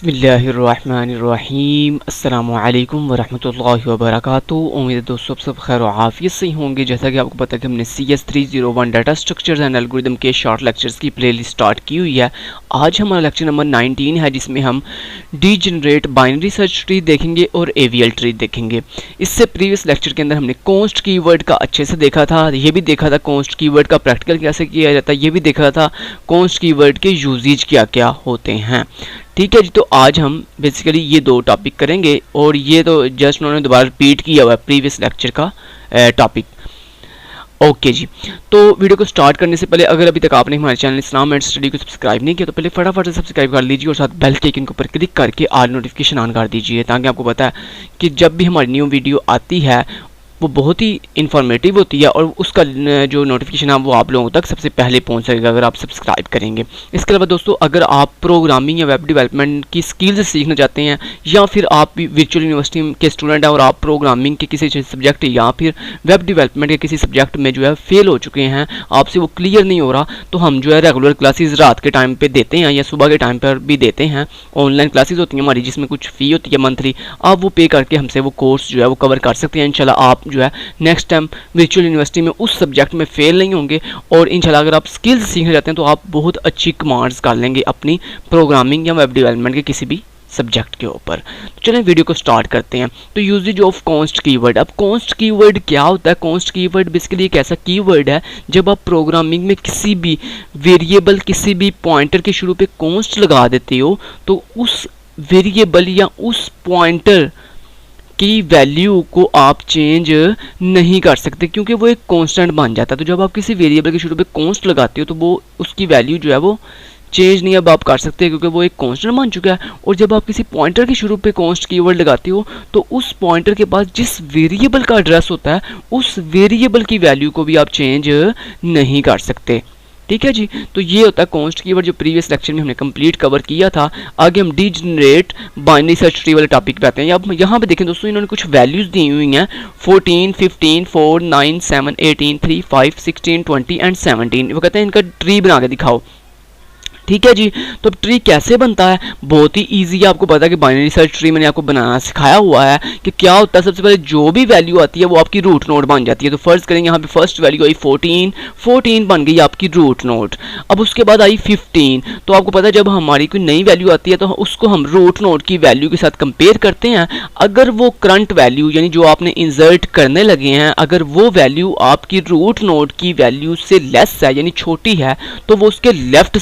बिस्मिल्लाहिर्रहमानिर्रहीम अस्सलामुअलैकुम वरहमतुल्लाहि वबरकातुहू। उम्मीद है दोस्तों सब खैर और आफियत से ही होंगे। जैसा कि आपको पता है कि हमने CS301 data structures and algorithm के शॉर्ट लेक्चर्स की प्लेलिस्ट स्टार्ट की हुई है। आज हमारा लेक्चर नंबर 19 है, जिसमें हम डीजनरेट बाइनरी सर्च ट्री देखेंगे और AVL ट्री देखेंगे। इससे प्रीवियस लेक्चर के अंदर हमने कॉन्स्ट कीवर्ड का अच्छे से देखा था, ये भी देखा था कॉन्स्ट कीवर्ड का प्रैक्टिकल कैसे किया जाता है, ये भी देखा था कॉन्स्ट कीवर्ड के यूजेज क्या क्या होते हैं। ठीक है जी, तो आज हम बेसिकली ये दो टॉपिक करेंगे और ये तो जस्ट उन्होंने दोबारा रिपीट किया हुआ है प्रीवियस लेक्चर का टॉपिक। ओके जी, तो वीडियो को स्टार्ट करने से पहले अगर अभी तक आपने हमारे चैनल इस्लाम एंड स्टडी को सब्सक्राइब नहीं किया तो पहले फटाफट से सब्सक्राइब कर लीजिए और साथ बेल के आइकन के ऊपर क्लिक करके ऑल नोटिफिकेशन ऑन कर दीजिए, ताकि आपको पता है कि जब भी हमारी न्यू वीडियो आती है वो बहुत ही इन्फॉर्मेटिव होती है और उसका जो नोटिफिकेशन है वो आप लोगों तक सबसे पहले पहुंच सकेगा अगर आप सब्सक्राइब करेंगे। इसके अलावा दोस्तों, अगर आप प्रोग्रामिंग या वेब डेवलपमेंट की स्किल्स सीखना चाहते हैं या फिर आप वर्चुअल यूनिवर्सिटी के स्टूडेंट हैं और आप प्रोग्रामिंग के किसी सब्जेक्ट या फिर वेब डेवलपमेंट के किसी सब्जेक्ट में जो है फेल हो चुके हैं, आपसे वो क्लियर नहीं हो रहा, तो हम जो है रेगुलर क्लासेस रात के टाइम पर देते हैं या सुबह के टाइम पर भी देते हैं। ऑनलाइन क्लासेस होती हैं हमारी, जिसमें कुछ फ़ी होती है मंथली, आप वो पे करके हमसे वो कोर्स जो है वो कवर कर सकते हैं। इंशाल्लाह आप जो है नेक्स्ट टाइम वर्चुअल यूनिवर्सिटी में उस सब्जेक्ट में फेल नहीं होंगे और इंशाल्लाह अगर आप स्किल्स सीखना चाहते हैं तो आप बहुत अच्छी कमांड्स कर लेंगे अपनी प्रोग्रामिंग या वेब डेवलपमेंट के किसी भी सब्जेक्ट के ऊपर। तो चलें वीडियो को स्टार्ट करते हैं। तो यूजेज ऑफ कॉन्स्ट कीवर्ड। अब कॉन्स्ट कीवर्ड क्या होता है? कॉन्स्ट कीवर्ड बेसिकली एक ऐसा कीवर्ड है जब आप प्रोग्रामिंग में किसी भी वेरिएबल, किसी भी पॉइंटर के शुरू पे कॉन्स्ट लगा देते हो तो उस वेरिएबल या उस पॉइंटर की वैल्यू को आप चेंज नहीं कर सकते, क्योंकि वो एक कांस्टेंट बन जाता है। तो जब आप किसी वेरिएबल के शुरू पे कांस्ट लगाते हो तो वो उसकी वैल्यू जो है वो चेंज नहीं अब आप कर सकते, क्योंकि वो एक कांस्टेंट बन चुका है। और जब आप किसी पॉइंटर के शुरू पे कांस्ट कीवर्ड लगाते हो तो उस पॉइंटर के पास जिस वेरिएबल का एड्रेस होता है उस वेरिएबल की वैल्यू को भी आप चेंज नहीं कर सकते। ठीक है जी, तो ये होता है कॉन्स्ट कीवर्ड, जो प्रीवियस लेक्चर में हमने कंप्लीट कवर किया था। आगे हम डीजनरेट बाइनरी सर्च ट्री वाले टॉपिक पे आते हैं। अब यहाँ पे देखें दोस्तों, इन्होंने कुछ वैल्यूज दी हुई हैं 14, 15, 4, 9, 7, 18, 3, 5, 16, 20 एंड 17। वो कहते हैं इनका ट्री बना के दिखाओ। ठीक है जी, तो अब ट्री कैसे बनता है? बहुत ही इजी है। आपको पता है कि बाइनरी सर्च ट्री मैंने आपको बनाना सिखाया हुआ है कि क्या होता है। सबसे पहले जो भी वैल्यू आती है वो आपकी रूट नोड बन जाती है। तो फर्स्ट करेंगे, यहाँ पे फर्स्ट वैल्यू आई 14, 14 बन गई आपकी रूट नोड। अब उसके बाद आई 15। तो आपको पता है जब हमारी कोई नई वैल्यू आती है तो उसको हम रूट नोड की वैल्यू के साथ कंपेयर करते हैं। अगर वो करंट वैल्यू यानी जो आपने इंसर्ट करने लगे हैं, अगर वो वैल्यू आपकी रूट नोड की वैल्यू से लेस है यानी छोटी है, तो वो उसके लेफ्ट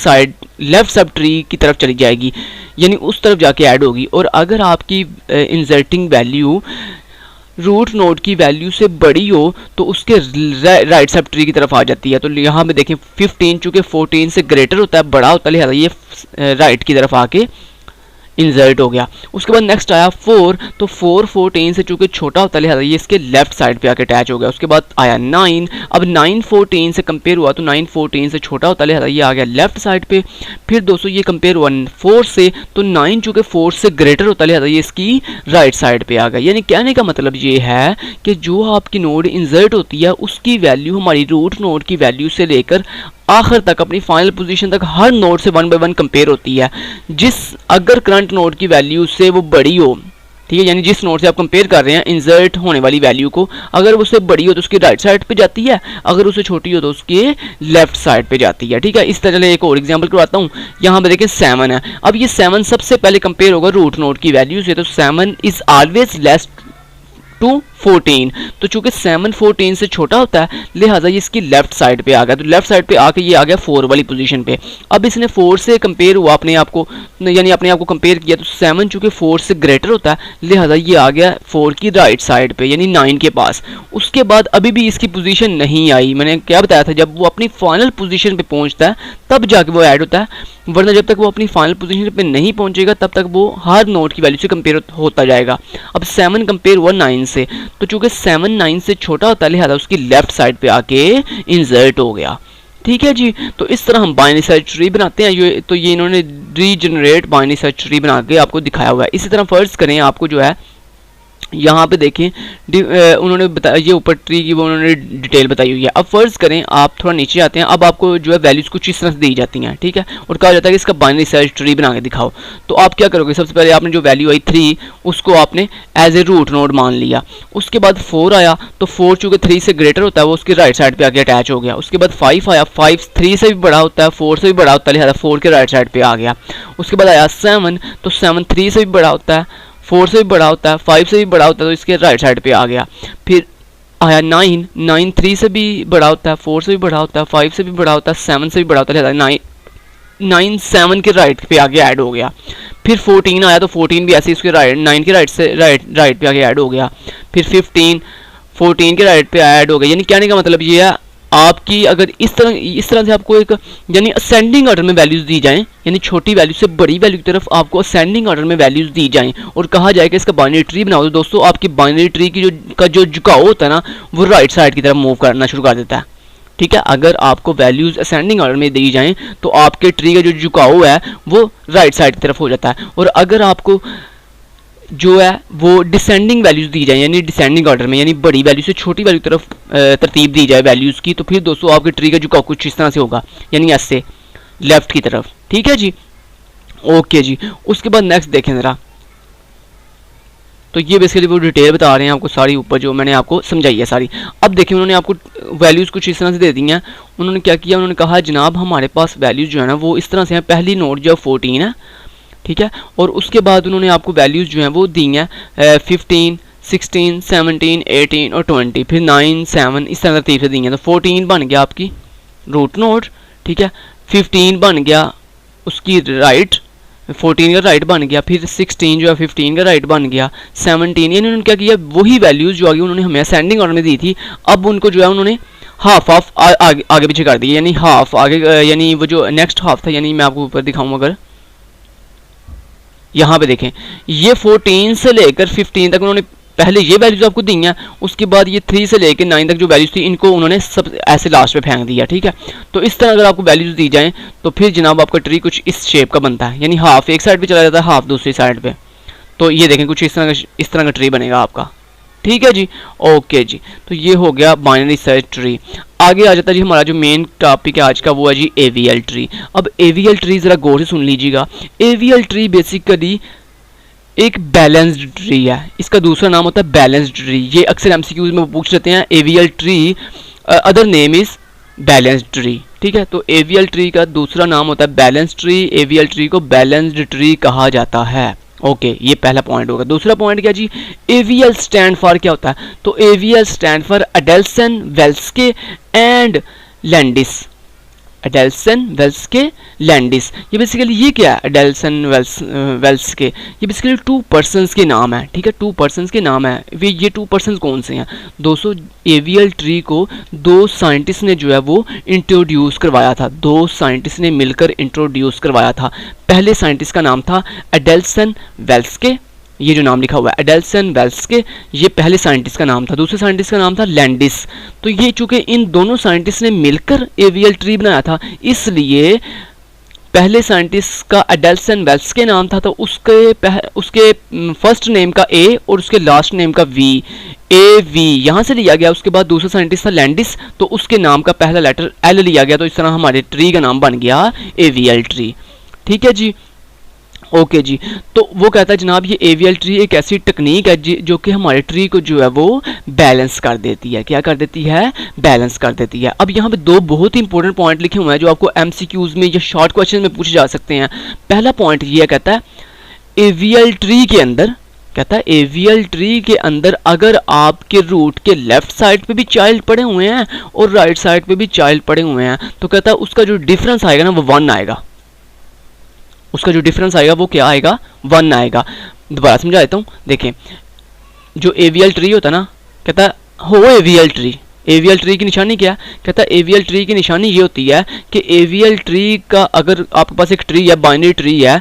सब ट्री की तरफ चली जाएगी, यानी उस तरफ जाके ऐड होगी। और अगर आपकी इंसर्टिंग वैल्यू रूट नोड की वैल्यू से बड़ी हो तो उसके राइट सब ट्री की तरफ आ जाती है। तो यहाँ पे देखें 15 चूंकि 14 से ग्रेटर होता है, बड़ा होता है, लिहाजा ये राइट की तरफ आके इंसर्ट हो गया। उसके बाद नेक्स्ट आया 4, तो 4 14 से चूंकि छोटा होता है, लिहाजा ये इसके लेफ्ट साइड पे आके अटैच हो गया। उसके बाद आया 9, अब 9 14 से कंपेयर हुआ तो 9 14 से छोटा होता है, लिहाजा ये आ गया लेफ्ट साइड पे। फिर दोस्तों ये कंपेयर हुआ 4 से, तो 9 चूंकि 4 से ग्रेटर होता है, लिहाजा ये इसकी राइट साइड पे आ गया। यानी कहने का मतलब ये है कि जो आपकी नोड इंसर्ट होती है उसकी वैल्यू हमारी रूट नोड की वैल्यू से लेकर आखिर तक अपनी फाइनल पोजीशन तक हर नोड से 1 बाय 1 कंपेयर होती है। अगर करंट नोड की वैल्यू से वो बड़ी हो, ठीक है, यानी जिस नोड से आप कंपेयर कर रहे हैं इंसर्ट होने वाली वैल्यू को, अगर उससे बड़ी हो तो उसकी राइट साइड पे जाती है, अगर उससे छोटी हो तो उसके लेफ्ट साइड पे जाती है। ठीक है, इस तरह एक और एग्जांपल करवाता हूँ। यहाँ पे देखिए 7 है। अब ये 7 सबसे पहले कंपेयर होगा रूट नोड की वैल्यू से, तो 7 इज ऑलवेज लेस टू 14। तो चूंकि 7 14 से छोटा होता है, लिहाजा ये इसकी लेफ्ट साइड पे आ गया। तो लेफ्ट साइड पे आके ये आ गया 4 वाली पोजीशन पे। अब इसने 4 से कंपेयर हुआ अपने आप को, यानी अपने आप को कंपेयर किया, तो 7 चूंकि 4 से ग्रेटर होता है, लिहाजा ये आ गया 4 की राइट साइड पे यानी 9 के पास। उसके बाद अभी भी इसकी पोजीशन नहीं आई। मैंने क्या बताया था, जब वो अपनी फाइनल पोजीशन पे पहुंचता है तब जाके वो ऐड होता है, वरना जब तक वो अपनी फाइनल पोजीशन पे नहीं पहुंचेगा तब तक वो हर नोड की वैल्यू से कंपेयर होता जाएगा। अब 7 कंपेयर हुआ 9 से, तो चूंकि 7 9 से छोटा होता है, लिहाजा उसकी लेफ्ट साइड पे आके इंसर्ट हो गया। ठीक है जी, तो इस तरह हम बाइनरी सर्च ट्री बनाते हैं। तो ये इन्होंने रीजनरेट बाइनरी सर्च ट्री बना के आपको दिखाया हुआ है। इसी तरह फर्ज करें आपको जो है यहाँ पे देखें उन्होंने बताया, ये ऊपर ट्री की वो उन्होंने डिटेल बताई हुई है। अब फर्ज करें आप थोड़ा नीचे आते हैं, अब आपको जो है वैल्यूज़ कुछ इस तरह से दी जाती हैं, ठीक है, और कहा जाता है कि इसका बाइनरी सर्च ट्री बना के दिखाओ। तो आप क्या करोगे, सबसे पहले आपने जो वैल्यू आई 3 उसको आपने एज ए रूट नोड मान लिया। उसके बाद 4 आया, तो 4 चूँकि 3 से ग्रेटर होता है वो उसके राइट साइड पर आके अटैच हो गया। उसके बाद 5 आया, 5 3 से भी बड़ा होता है, 4 से भी बड़ा होता है, लिहाजा 4 के राइट साइड पर आ गया। उसके बाद आया 7, तो 7 3 से भी बड़ा होता है, 4 से भी बड़ा होता है, 5 से भी बड़ा होता है, तो इसके राइट साइड पे आ गया। फिर आया 9, 9 3 से भी बड़ा होता है, 4 से भी बड़ा होता है, 5 से भी बड़ा होता है, 7 से भी बड़ा होता है, 9 7 के राइट पे आगे ऐड हो गया। फिर 14 आया, तो 14 भी ऐसे इसके राइट 9 के राइट से राइट पे आगे ऐड हो गया। फिर 15 14 के राइट पे ऐड हो गया। यानी कहने का मतलब ये है, आपकी अगर इस तरह से आपको एक यानी असेंडिंग ऑर्डर में वैल्यूज़ दी जाएं, यानी छोटी वैल्यू से बड़ी वैल्यू की तरफ आपको असेंडिंग ऑर्डर में वैल्यूज़ दी जाएं और कहा जाए कि इसका बाइनरी ट्री बनाओ, तो दोस्तों आपकी बाइनरी ट्री की जो झुकाव होता है ना, वो राइट साइड की तरफ मूव करना शुरू कर देता है, ठीक है। अगर आपको वैल्यूज़ असेंडिंग ऑर्डर में दी जाएं तो आपके ट्री का जो झुकाव है वो राइट साइड की तरफ हो जाता है। और अगर आपको जो है वो डिसेंडिंग वैल्यूज़ दी जाए, यानी डिसेंडिंग ऑर्डर में, यानी बड़ी वैल्यू से छोटी वैल्यू की तरफ तरतीब दी जाए वैल्यूज़ की, तो फिर दोस्तों आपके ट्री का झुकाव कुछ इस तरह से होगा, यानी ऐसे लेफ्ट की तरफ, ठीक है जी। ओके जी, उसके बाद नेक्स्ट देखें ज़रा। तो ये बेसिकली वो डिटेल बता रहे हैं आपको सारी, ऊपर जो मैंने आपको समझाई है सारी। अब देखिए उन्होंने आपको वैल्यूज़ कुछ इस तरह से दे दी हैं। उन्होंने क्या किया, उन्होंने कहा जनाब हमारे पास वैल्यूज़ जो है ना वो इस तरह से हैं। पहली नोट जो 14 है, ठीक है, और उसके बाद उन्होंने आपको वैल्यूज़ जो हैं वो दी हैं 15 16 17 18 और 20, फिर 9 7 इस तरह तरतीब से दी हैं। तो 14 बन गया आपकी रूट नोड, ठीक है, 15 बन गया उसकी राइट, 14 का राइट बन गया, फिर 16 जो है 15 का राइट बन गया, 17 यानी उन्होंने क्या किया, वही वैल्यूज़ जो आगे उन्होंने हमें असेंडिंग ऑर्डर में दी थी, अब उनको जो है उन्होंने हाफ ऑफ आगे पीछे कर दिया, यानी हाफ आगे, यानी वो जो नेक्स्ट हाफ था, यानी मैं आपको ऊपर दिखाऊँ अगर यहाँ पे देखें, ये 14 से लेकर 15 तक उन्होंने पहले ये वैल्यूज आपको दी हैं, उसके बाद ये 3 से लेकर 9 तक जो वैल्यूज थी इनको उन्होंने सब ऐसे लास्ट पे फेंक दिया, ठीक है। तो इस तरह अगर आपको वैल्यूज दी जाएं तो फिर जनाब आपका ट्री कुछ इस शेप का बनता है, यानी हाफ एक साइड पे चला जाता है, हाफ दूसरी साइड पे। तो ये देखें कुछ इस तरह का ट्री बनेगा आपका, ठीक है जी। ओके जी, तो ये हो गया बाइनरी सर्च ट्री। आगे आ जाता है जी हमारा जो मेन टॉपिक है आज का, वो है जी एवीएल ट्री। अब एवीएल ट्री ज़रा गौर से सुन लीजिएगा। एवीएल ट्री बेसिकली एक बैलेंस्ड ट्री है, इसका दूसरा नाम होता है बैलेंस्ड ट्री। ये अक्सर एमसीक्यूज में पूछ लेते हैं, AVL tree other name is balanced tree, ठीक है। तो एवीएल ट्री का दूसरा नाम होता है बैलेंस्ड ट्री। एवीएल ट्री को बैलेंस्ड ट्री कहा जाता है। ओके, ये पहला पॉइंट होगा। दूसरा पॉइंट क्या जी, एवीएल स्टैंड फॉर क्या होता है, तो AVL stand for Adelson, Velsky and Landis. Adelson, Velsky, Landis, ये बेसिकली ये क्या है, एडेल्सन, वेल्स्के, ये बेसिकली 2 पर्सन्स के नाम है, ठीक है, 2 पर्सन्स के नाम है। ये 2 पर्सन्स कौन से हैं दोस्तों, एवीएल ट्री को 2 साइंटिस्ट ने जो है वो इंट्रोड्यूस करवाया था, 2 साइंटिस्ट ने मिलकर इंट्रोड्यूस करवाया था। पहले साइंटिस्ट का नाम था एडेल्सन वेल्स्के, ये जो नाम लिखा हुआ है एडेल्सन वेल्स्के, ये पहले साइंटिस्ट का नाम था। दूसरे साइंटिस्ट का नाम था लैंडिस। तो ये चूंकि इन दोनों साइंटिस्ट ने मिलकर एवीएल ट्री बनाया था, इसलिए पहले साइंटिस्ट का एडेल्सन वेल्स्के नाम था, तो उसके फर्स्ट नेम का ए और उसके लास्ट नेम का वी, ए वी यहाँ से लिया गया। उसके बाद दूसरा साइंटिस्ट था लैंडिस, तो उसके नाम का पहला लेटर एल लिया गया, तो इस तरह हमारे ट्री का नाम बन गया एवीएल ट्री, ठीक है जी। ओके जी, तो वो कहता है जनाब ये एवीएल ट्री एक ऐसी टेक्निक है जो कि हमारे ट्री को जो है वो बैलेंस कर देती है। क्या कर देती है, बैलेंस कर देती है। अब यहाँ पे 2 बहुत ही इंपॉर्टेंट पॉइंट लिखे हुए हैं जो आपको एमसीक्यूज में या शॉर्ट क्वेश्चन में पूछे जा सकते हैं। पहला पॉइंट ये कहता है एवीएल ट्री के अंदर, कहता है एवीएल ट्री के अंदर अगर आपके रूट के लेफ्ट साइड पे भी चाइल्ड पड़े हुए हैं और राइट साइड पे भी चाइल्ड पड़े हुए हैं, तो कहता है उसका जो डिफरेंस आएगा ना वो 1 आएगा। उसका जो डिफरेंस आएगा वो क्या आएगा, 1 आएगा। दोबारा समझा देता हूँ, देखें जो एवीएल ट्री होता है ना, कहता है हो एवीएल ट्री, एवीएल ट्री की निशानी क्या है, कहता है एवीएल ट्री की निशानी ये होती है कि एवीएल ट्री का अगर आपके पास एक ट्री है, बाइनरी ट्री है,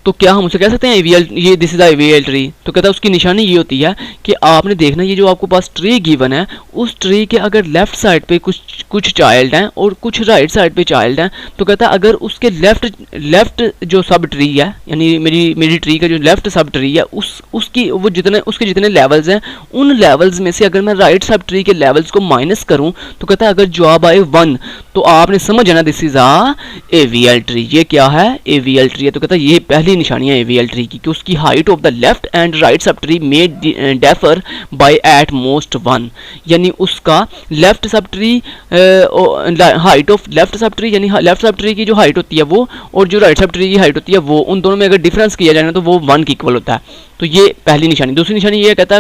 तो क्या हम उसे कह सकते हैं एवीएल, ये दिस इज एवीएल ट्री? तो कहता है उसकी निशानी ये होती है कि आपने देखना ये जो आपको पास ट्री गिवन है, उस ट्री के अगर लेफ्ट साइड पे कुछ चाइल्ड हैं और कुछ राइट साइड पे चाइल्ड हैं, तो कहता है अगर उसके लेफ्ट जो सब ट्री है, यानी मेरी ट्री का जो लेफ्ट सब ट्री है, उसके जितने लेवल्स हैं, उन लेवल्स में से अगर मैं राइट सब ट्री के लेवल्स को माइनस करूं, तो कहता है अगर जवाब आए 1, तो आपने समझ जाना this is a AVL tree. ये क्या है? एवीएल ट्री है। तो कहता है ये पहली निशानी है एवीएल ट्री की कि उसकी height of the left and right sub tree may differ by at most 1, यानी उसका left sub tree height of left sub tree, यानी लेफ्ट सब ट्री की जो हाइट होती है वो, और जो राइट सब ट्री की हाइट होती है वो, उन दोनों में अगर डिफरेंस किया जाए ना तो वो 1 के इक्वल होता है। तो ये पहली निशानी। दूसरी निशानी ये कहता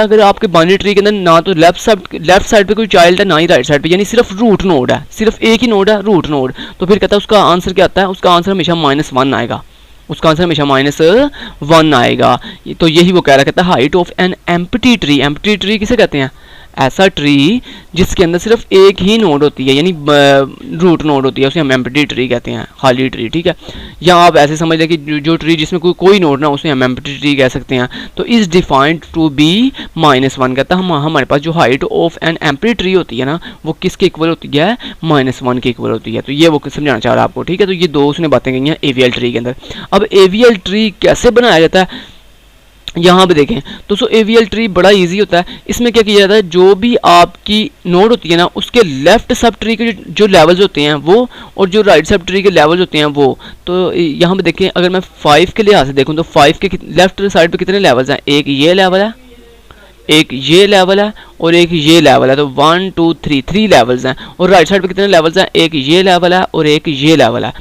है अगर आपके बाइनरी ट्री के अंदर ना तो लेफ्ट साइड पे कोई चाइल्ड है ना ही राइट साइड पे, यानी सिर्फ रूट नोड है, सिर्फ एक ही नोड है, रूट नोड, तो फिर कहता है उसका आंसर क्या आता है? उसका आंसर हमेशा -1 आएगा। उसका आंसर हमेशा -1 आएगा। तो यही वो कह रहा, कहता है height of an empty tree. Empty tree किसे कहते हैं? ऐसा ट्री जिसके अंदर सिर्फ एक ही नोड होती है, यानी रूट नोड होती है, उसे हम एम्प्टी ट्री कहते हैं, खाली ट्री। ठीक है, या आप ऐसे समझ लें कि जो ट्री जिसमें कोई नोड ना, उसे हम एम्प्टी ट्री कह सकते हैं। तो इज डिफाइंड टू बी -1 कहता है हमारे पास जो height of an empty tree होती है ना, वो किसके इक्वल होती है? -1 के इक्वल होती है। तो ये वो समझाना चाह रहा है आपको। ठीक है, तो ये दो उसने बातें कही हैं एवीएल ट्री के अंदर। अब एवीएल ट्री कैसे बनाया जाता है यहाँ पे देखें तो एवीएल ट्री बड़ा इजी होता है। इसमें क्या किया जाता है, जो भी आपकी नोड होती है ना, उसके लेफ्ट सब ट्री के जो लेवल्स होते हैं वो, और जो राइट सब ट्री के लेवल्स होते हैं वो। तो यहाँ पे देखें, अगर मैं 5 के लिहाज से देखूँ तो 5 के लेफ्ट साइड पे कितने लेवल्स हैं? एक ये लेवल है, एक ये लेवल है, और एक ये लेवल है। तो 1 2 3 लेवल्स हैं। और राइट साइड पे कितने लेवल्स हैं? एक ये लेवल है और एक ये लेवल है।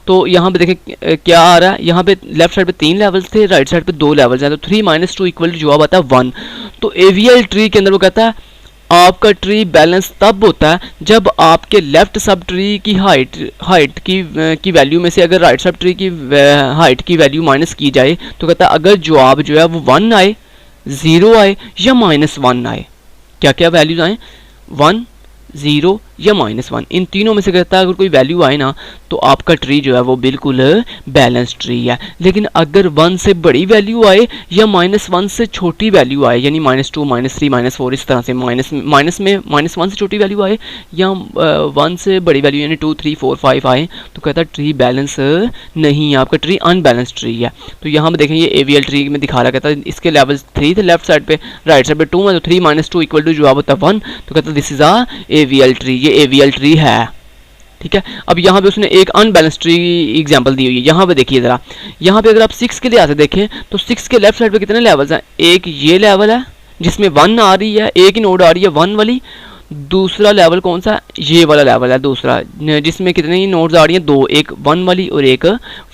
तो यहाँ पे देखें क्या आ रहा है, यहाँ पे लेफ्ट साइड पे 3 लेवल्स थे, राइट साइड पे 2 लेवल्स हैं। तो 3 - 2 इक्वल जवाब आता है 1। तो एवीएल ट्री के अंदर वो कहता है आपका ट्री बैलेंस तब होता है जब आपके लेफ्ट सब ट्री की हाइट की वैल्यू में से अगर राइट सब ट्री की हाइट की वैल्यू माइनस की जाए, तो कहता है अगर जवाब जो है वो 1 आए, 0 आए या -1 आए। क्या क्या वैल्यूज आए? 1, 0 या -1, इन तीनों में से कहता है अगर कोई वैल्यू आए ना, तो आपका ट्री जो है वो बिल्कुल बैलेंस ट्री है। लेकिन अगर 1 से बड़ी वैल्यू आए या -1 से छोटी वैल्यू आए, यानी -2, -3, -4, इस तरह से -1 से छोटी वैल्यू आए, या 1 से बड़ी वैल्यू यानी 2, 3, 4, 5 आए, तो कहता है ट्री बैलेंस नहीं है, आपका ट्री अनबैलेंस ट्री है। तो यहाँ पर देखें ये एवीएल ट्री में दिखा रहा, कहता है इसके लेवल 3 थे लेफ्ट साइड पे, राइट साइड पे 2 है, तो 3 - 2 इक्वल टू जवाब होता है 1। तो कहता है this is a AVL tree, ये एवीएल ट्री है। ठीक है, अब यहाँ पे उसने एक अनबैलेंस ट्री एग्जांपल दी हुई है। यहाँ पे देखिए जरा, यहाँ पे अगर आप 6 के लिहाज से देखें तो 6 के लेफ्ट साइड पे कितने लेवल्स हैं? एक ये लेवल है जिसमें 1 आ रही है, एक ही नोड आ रही है 1 वाली। दूसरा लेवल कौन सा? ये वाला लेवल है दूसरा, जिसमें कितनी ही नोड्स आ रही हैं? 2, एक 1 वाली और एक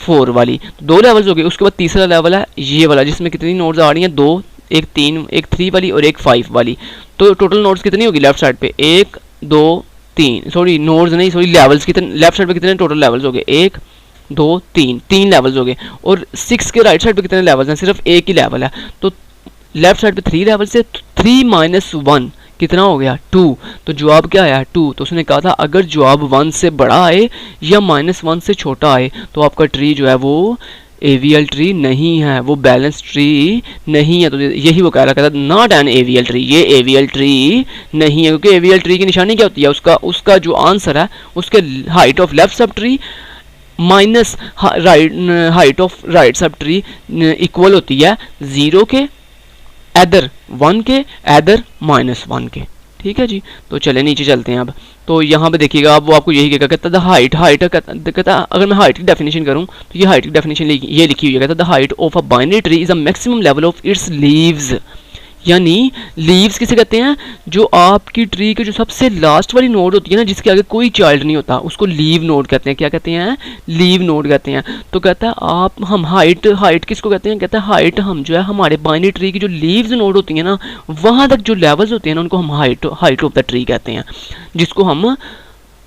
4 वाली। 2 लेवल्स हो गए। उसके बाद तीसरा लेवल है ये वाला, जिसमें कितनी नोड्स आ रही हैं? 2, एक 3, एक 3 वाली और एक 5 वाली। तो टोटल नोड्स कितनी होगी लेफ्ट साइड पे? 1 2 3, सॉरी नोड्स नहीं, सॉरी लेवल्स कितने लेफ्ट साइड पे कितने टोटल लेवल्स हो गए? 1 2 3 लेवल्स हो गए। और 6 के राइट साइड पे कितने लेवल्स हैं? सिर्फ एक ही लेवल है। तो लेफ्ट साइड पे 3 लेवल से 3 - 1 कितना हो गया? 2। तो जवाब क्या आया? 2। तो उसने कहा था अगर जवाब 1 से बड़ा आए या -1 से छोटा आए, तो आपका ट्री जो है वो एवीएल ट्री नहीं है, वो बैलेंस ट्री नहीं है। तो यही वो कह रहा था नॉट एन एवीएल ट्री, ये एवीएल ट्री नहीं है। क्योंकि एवीएल ट्री की निशानी क्या होती है? उसका जो आंसर है उसके height of left sub tree minus height of right sub tree equal होती है 0 के, एदर 1 के, एदर -1 के। ठीक है जी, तो चले नीचे चलते हैं अब। तो यहाँ पे देखिएगा, अब वो आपको यही कहता है हाइट कहता अगर मैं हाइट की डेफिनेशन करूँ तो ये हाइट की डेफिनेशन ये लिखी हुई है, कहता the height of a binary tree is a maximum level of its leaves. यानी लीव्स किसे कहते हैं? जो आपकी ट्री के जो सबसे लास्ट वाली नोड होती है ना, जिसके आगे कोई चाइल्ड नहीं होता, उसको लीव नोड कहते हैं। क्या कहते हैं? लीव नोड कहते हैं। तो कहता है हम हाइट किसको कहते हैं? कहता है हाइट हम जो है हमारे बाइनरी ट्री की जो लीव्स नोड होती है ना, वहाँ तक जो लेवल्स होते हैं ना, उनको हम हाइट ऑफ द ट्री कहते हैं, जिसको हम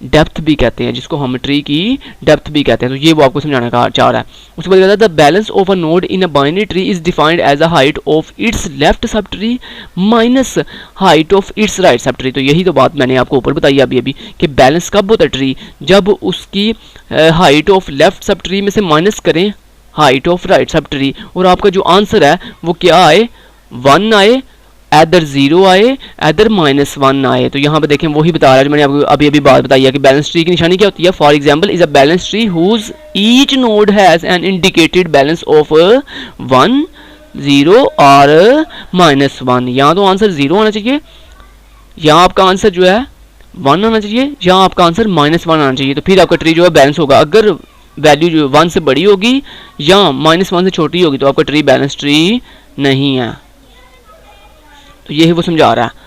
डेप्थ भी कहते हैं, जिसको हम ट्री की डेप्थ भी कहते हैं। तो ये वो आपको समझाना का चाह रहा है। उसके बाद कहता है the balance of a node in a binary tree is defined as a height of its left sub tree minus height of its right sub tree. तो यही तो बात मैंने आपको ऊपर बताई अभी कि बैलेंस कब होता है ट्री? जब उसकी height of left sub tree में से माइनस करें height of right sub tree, और आपका जो आंसर है वो क्या आए, 1 आए, एदर 0 आए, एदर -1 आए। तो यहाँ पे देखें वही बता रहा है, मैंने आपको अभी अभी बात बताई है कि बैलेंस ट्री की निशानी क्या होती है। For example is a balance tree whose each node has an indicated balance of 1, 0 और -1। यहाँ तो आंसर 0 आना चाहिए, यहाँ आपका आंसर जो है 1 आना चाहिए, यहाँ आपका आंसर -1 आना चाहिए। तो फिर आपका ट्री जो है बैलेंस होगा। अगर वैल्यू जो 1 से बड़ी होगी या -1 से छोटी होगी तो आपका ट्री बैलेंस ट्री नहीं है। तो यही वो समझा रहा है।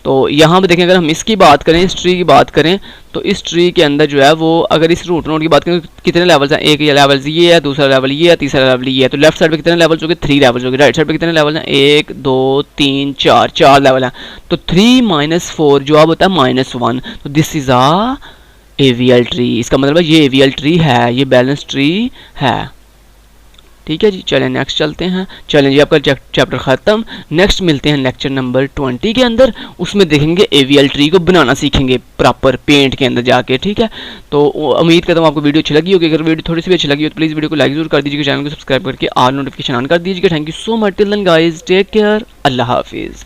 तो यहाँ पे देखें, अगर हम इसकी बात करें, इस ट्री की बात करें, तो इस ट्री के अंदर जो है वो, अगर इस रूट नोड की बात करें, कितने लेवल्स हैं, एक ये लेवल ये है, दूसरा लेवल ये है, तीसरा लेवल ये है। तो लेफ्ट साइड पे कितने लेवल्स हो गए, 3 लेवल्स हो गए। राइट साइड पे कितने लेवल हैं, 1 2 3 4, 4 लेवल हैं। तो 3 - 4 जवाब होता है -1। तो this is a AVL tree, इसका मतलब है ये एवीएल ट्री है, ये बैलेंस ट्री है। ठीक है जी, चलें नेक्स्ट चलते हैं। चलें जी, आपका चैप्टर ख़त्म। नेक्स्ट मिलते हैं लेक्चर नंबर 20 के अंदर, उसमें देखेंगे एवीएल ट्री को बनाना सीखेंगे प्रॉपर पेंट के अंदर जाके। ठीक है, तो उम्मीद करता हूँ आपको वीडियो अच्छी लगी होगी। अगर वीडियो थोड़ी सी भी अच्छी लगी हो तो प्लीज़ वीडियो को लाइक जरूर कर दीजिएगा, चैनल को सब्सक्राइब करके ऑल नोटिफिकेशन ऑन कर दीजिएगा। Thank you so much, till then guys, take care, अल्लाह हाफिज़।